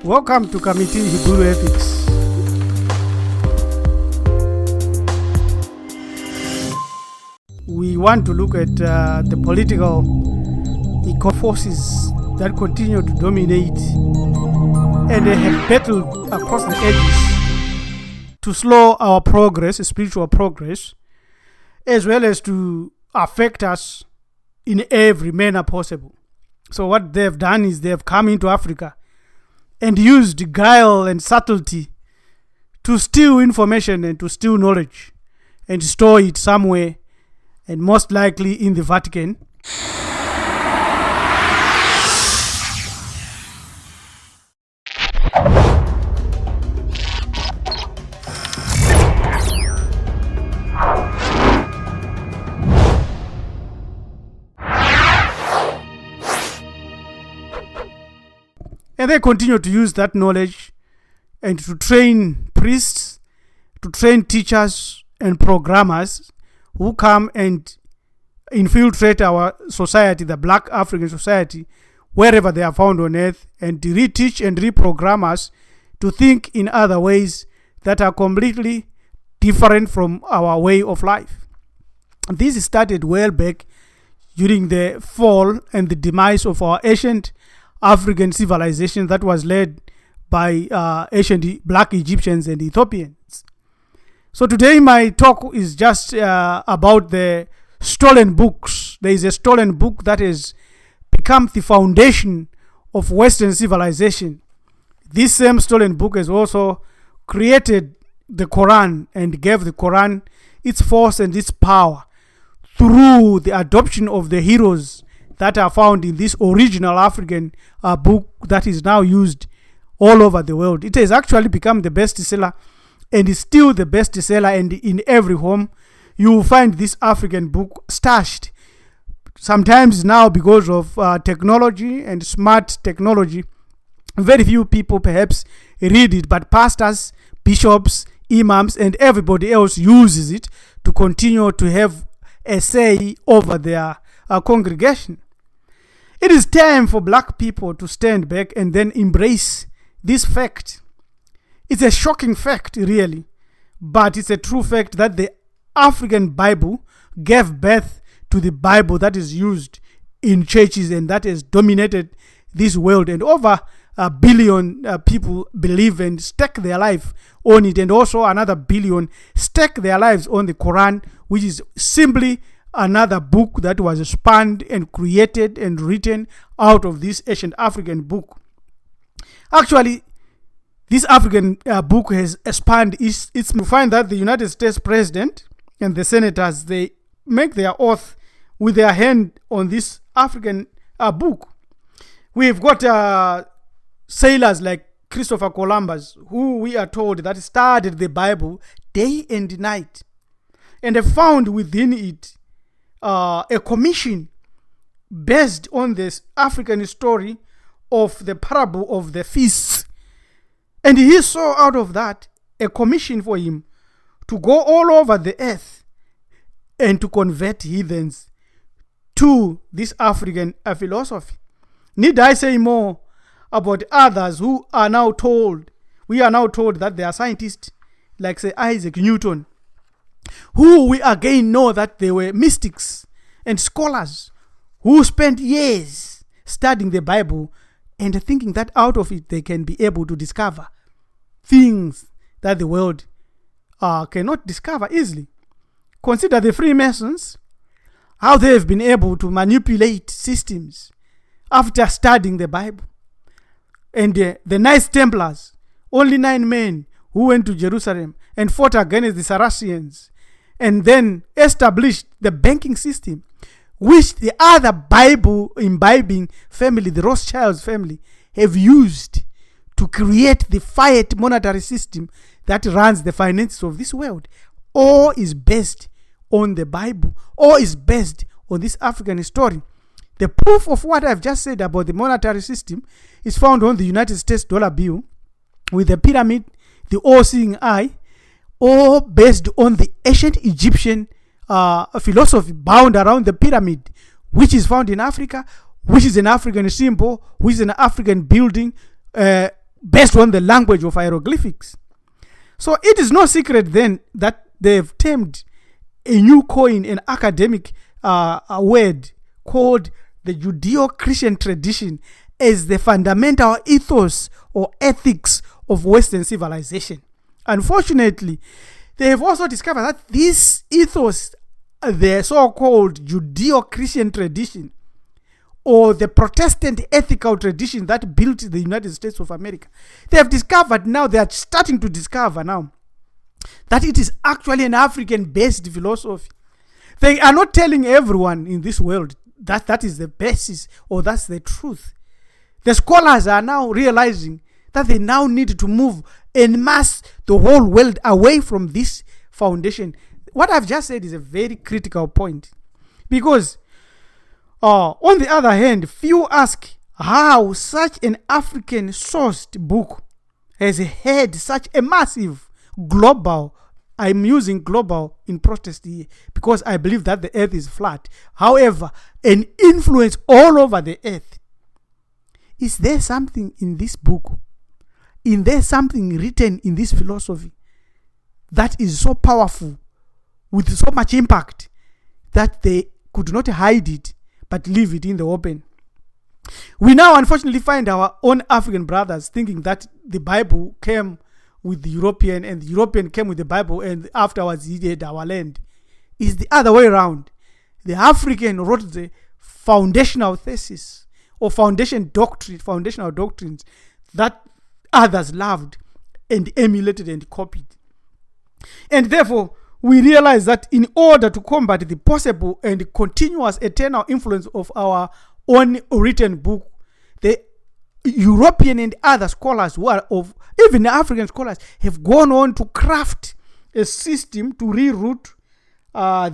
Welcome to Committee Hebrew Ethics. We want to look at the political forces that continue to dominate and they have battled across the edges to slow our progress, spiritual progress, as well as to affect us in every manner possible. So what they've done is they've come into Africa and used guile and subtlety to steal information and to steal knowledge and store it somewhere, and most likely in the Vatican. And they continue to use that knowledge and to train priests, to train teachers and programmers who come and infiltrate our society, the Black African society, wherever they are found on earth, and to reteach and reprogram us to think in other ways that are completely different from our way of life. This started well back during the fall and the demise of our ancient African civilization that was led by ancient Black Egyptians and Ethiopians. So today my talk is just about the stolen books. There is a stolen book that has become the foundation of Western civilization. This same stolen book has also created the Quran and gave the Quran its force and its power through the adoption of the heroes that are found in this original African book that is now used all over the world. It has actually become the bestseller and is still the bestseller, and in every home you will find this African book stashed. Sometimes now, because of technology and smart technology, very few people perhaps read it, but pastors, bishops, imams and everybody else uses it to continue to have a say over their congregation. It is time for Black people to stand back and then embrace this fact. It's a shocking fact, really, but it's a true fact that the African Bible gave birth to the Bible that is used in churches and that has dominated this world. And over 1 billion people believe and stake their life on it, and also another 1 billion stake their lives on the Quran, which is simply another book that was spun and created and written out of this ancient African book. Actually, this African book has spanned its. You find that the United States president and the senators, they make their oath with their hand on this African book. We've got sailors like Christopher Columbus, who we are told that studied the Bible day and night, and have found within it a commission based on this African story of the parable of the feasts. And he saw out of that a commission for him to go all over the earth and to convert heathens to this African philosophy. Need I say more about others who are now told, we are now told that they are scientists, like say Isaac Newton, who we again know that they were mystics and scholars who spent years studying the Bible and thinking that out of it they can be able to discover things that the world cannot discover easily. Consider the Freemasons, how they have been able to manipulate systems after studying the Bible. And the Knights Templars, only 9 men who went to Jerusalem and fought against the Saracens, and then established the banking system, which the other Bible imbibing family, the Rothschilds family, have used to create the fiat monetary system that runs the finances of this world. All is based on the Bible. All is based on this African story. The proof of what I've just said about the monetary system is found on the United States dollar bill with the pyramid, the all-seeing eye, all based on the ancient Egyptian philosophy bound around the pyramid, which is found in Africa, which is an African symbol, which is an African building, based on the language of hieroglyphics. So it is no secret then that they've termed a new coin, an academic a word called the Judeo-Christian tradition as the fundamental ethos or ethics of Western civilization. Unfortunately, they have also discovered that this ethos, the so-called Judeo-Christian tradition, or the Protestant ethical tradition that built the United States of America, they are starting to discover now that it is actually an African-based philosophy. They are not telling everyone in this world that that is the basis or that's the truth. The scholars are now realizing that they now need to move en masse the whole world away from this foundation. What I've just said is a very critical point, because on the other hand, few ask how such an African-sourced book has had such a massive global, I'm using global in protest here because I believe that the earth is flat, however, an influence all over the earth. Is there something in this book? Is there something written in this philosophy that is so powerful, with so much impact, that they could not hide it but leave it in the open? We now unfortunately find our own African brothers thinking that the Bible came with the European and the European came with the Bible and afterwards he had our land. It's the other way around. The African wrote the foundational thesis or foundational doctrines that others loved and emulated and copied. And therefore, we realize that in order to combat the possible and continuous eternal influence of our own written book, the European and other scholars who are even African scholars have gone on to craft a system to reroute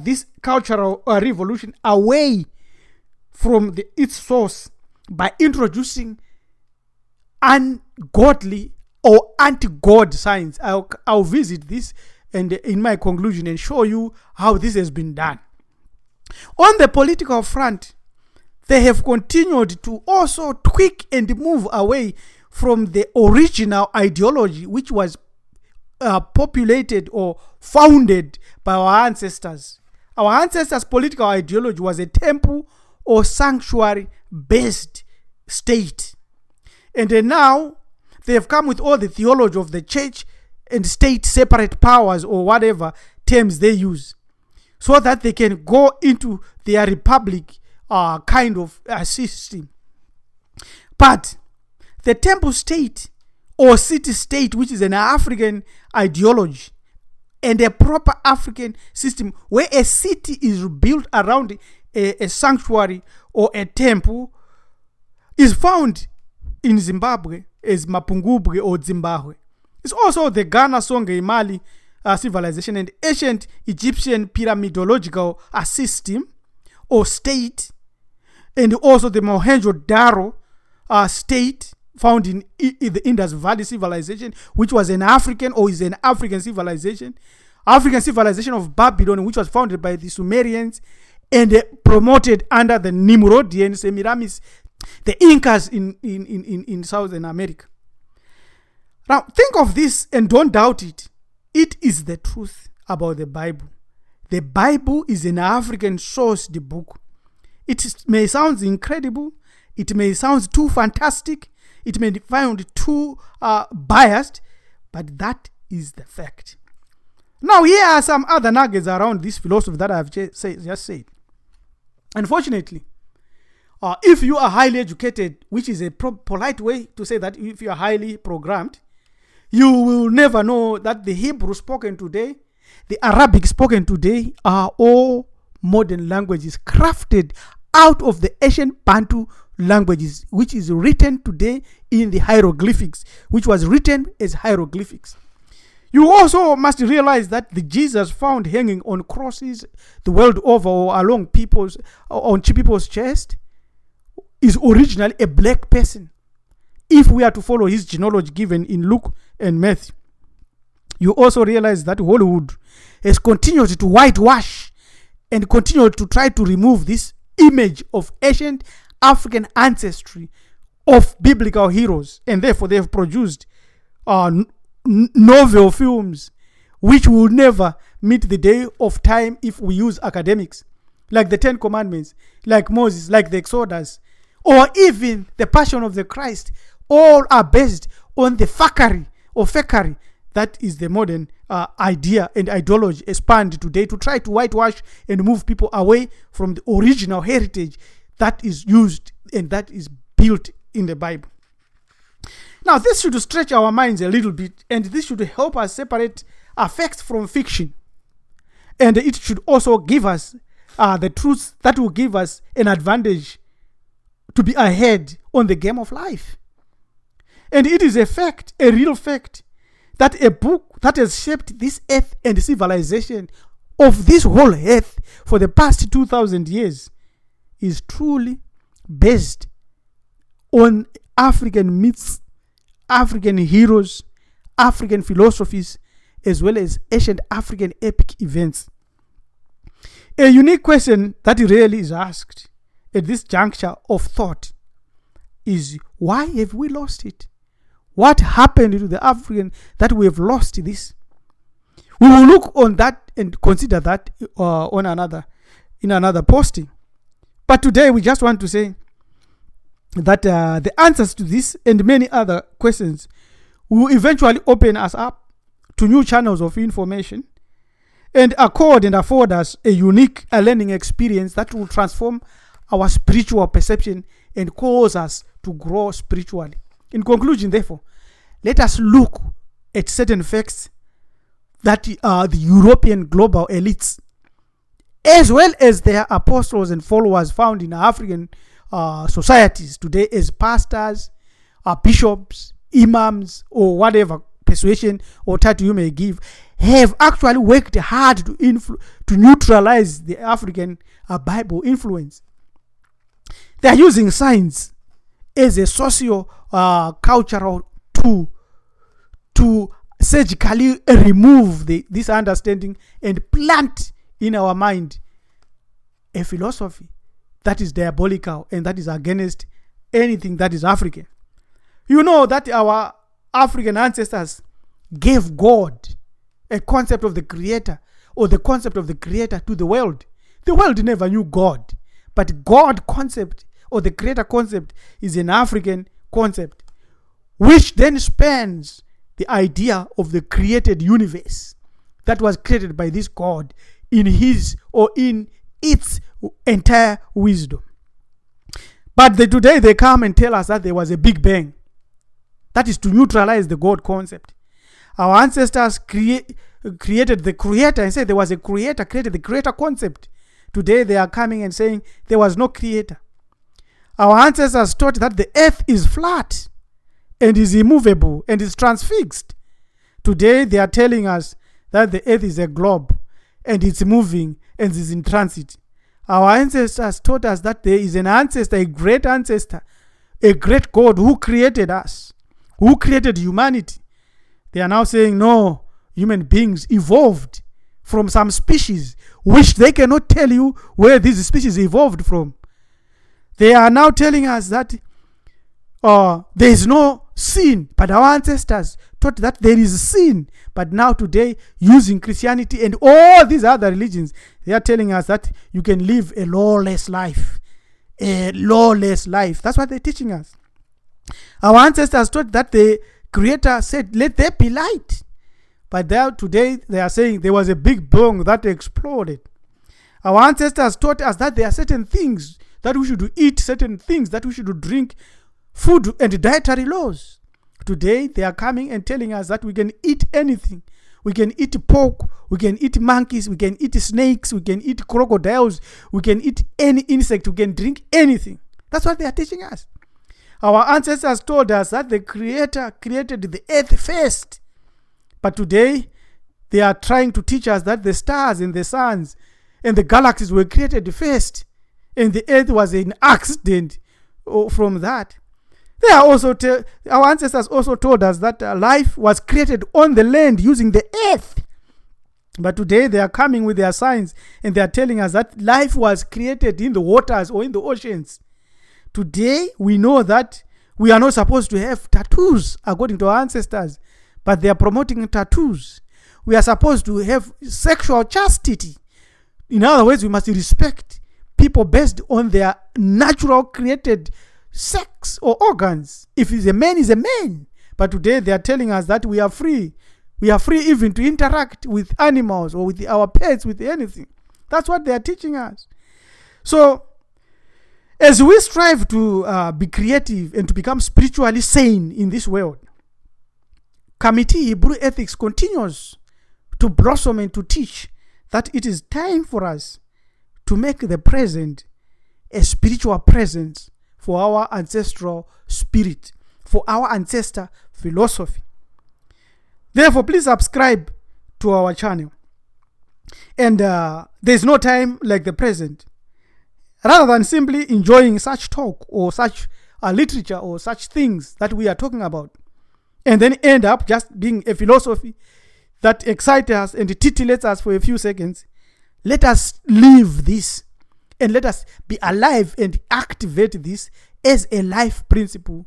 this cultural revolution away from its source by introducing ungodly or anti-God signs. I'll visit this and in my conclusion and show you how this has been done. On the political front, they have continued to also tweak and move away from the original ideology which was populated or founded by our ancestors. Our ancestors' political ideology was a temple or sanctuary-based state. And then now they have come with all the theology of the church and state separate powers or whatever terms they use, so that they can go into their republic kind of system. But the temple state or city state, which is an African ideology and a proper African system where a city is built around a sanctuary or a temple, is found in Zimbabwe as Mapungubwe or Zimbabwe. It's also the Ghana Songhai Mali civilization and ancient Egyptian pyramidological system or state, and also the Mohenjo-Daro state found in the Indus Valley civilization, which was an African or is an African civilization. African civilization of Babylon, which was founded by the Sumerians and promoted under the Nimrodian Semiramis, the Incas in Southern America. Now, think of this and don't doubt it. It is the truth about the Bible. The Bible is an African-sourced book. It may sound incredible. It may sound too fantastic. It may be found too biased, but that is the fact. Now, here are some other nuggets around this philosophy that I've just said. Unfortunately, if you are highly educated, which is a polite way to say that if you are highly programmed, you will never know that the Hebrew spoken today, the Arabic spoken today are all modern languages crafted out of the ancient Bantu languages, which is written today in the hieroglyphics, which was written as hieroglyphics. You also must realize that the Jesus found hanging on crosses the world over or along on people's chest is originally a black person. If we are to follow his genealogy given in Luke and Matthew, you also realize that Hollywood has continued to whitewash and continued to try to remove this image of ancient African ancestry of biblical heroes, and therefore they have produced novel films which will never meet the day of time if we use academics, like the Ten Commandments, like Moses, like the Exodus, or even the Passion of the Christ. All are based on the fakery that is the modern idea and ideology expanded today to try to whitewash and move people away from the original heritage that is used and that is built in the Bible. Now, this should stretch our minds a little bit, and this should help us separate facts from fiction. And it should also give us the truths that will give us an advantage to be ahead on the game of life. And it is a fact, a real fact, that a book that has shaped this earth and civilization of this whole earth for the past 2,000 years is truly based on African myths, African heroes, African philosophies, as well as ancient African epic events. A unique question that rarely is asked at this juncture of thought is, why have we lost it? What happened to the African that we have lost this? We will look on that and consider that in another posting. But today we just want to say that the answers to this and many other questions will eventually open us up to new channels of information and accord and afford us a unique learning experience that will transform our spiritual perception and cause us to grow spiritually. In conclusion, therefore, let us look at certain facts that the European global elites, as well as their apostles and followers found in African societies today as pastors, bishops, imams, or whatever persuasion or title you may give, have actually worked hard to neutralize the African Bible influence. They are using science as a socio-cultural tool to surgically remove this understanding and plant in our mind a philosophy that is diabolical and that is against anything that is African. You know that our African ancestors gave God a concept of the creator, or the concept of the creator, to the world. The world never knew God, but God concept or the creator concept is an African concept, which then spans the idea of the created universe that was created by this God in his or in its entire wisdom. But today they come and tell us that there was a big bang. That is to neutralize the God concept. Our ancestors created the creator and said there was a creator, created the creator concept. Today they are coming and saying there was no creator. Our ancestors taught that the earth is flat and is immovable and is transfixed. Today they are telling us that the earth is a globe and it's moving and is in transit. Our ancestors taught us that there is an ancestor, a great ancestor, a great God who created us, who created humanity. They are now saying, no, human beings evolved from some species, which they cannot tell you where these species evolved from. They are now telling us that there is no sin, but our ancestors taught that there is sin. But now today, using Christianity and all these other religions, they are telling us that you can live a lawless life. A lawless life. That's what they're teaching us. Our ancestors taught that the Creator said, let there be light. But today they are saying there was a big bang that exploded. Our ancestors taught us that there are certain things that we should eat, certain things that we should drink, food and dietary laws. Today they are coming and telling us that we can eat anything. We can eat pork, we can eat monkeys, we can eat snakes, we can eat crocodiles, we can eat any insect, we can drink anything. That's what they are teaching us. Our ancestors told us that the Creator created the earth first. But today, they are trying to teach us that the stars and the suns and the galaxies were created first. And the earth was an accident from that. They are also our ancestors also told us that life was created on the land using the earth. But today, they are coming with their science and they are telling us that life was created in the waters or in the oceans. Today, we know that We are not supposed to have tattoos according to our ancestors, but they are promoting tattoos. We are supposed to have sexual chastity. In other words, we must respect people based on their natural created sex or organs. If he's a man, he's a man. But today they are telling us that we are free. We are free even to interact with animals or with our pets, with anything. That's what they are teaching us. So, as we strive to be creative and to become spiritually sane in this world, Committee Hebrew Ethics continues to blossom and to teach that it is time for us to make the present a spiritual presence for our ancestral spirit, for our ancestor philosophy. Therefore, please subscribe to our channel. And there's no time like the present. Rather than simply enjoying such talk or such literature or such things that we are talking about, and then end up just being a philosophy that excites us and titillates us for a few seconds, let us live this and let us be alive and activate this as a life principle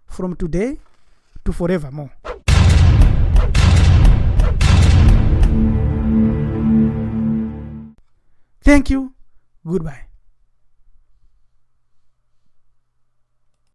from today to forevermore. Thank you. Goodbye.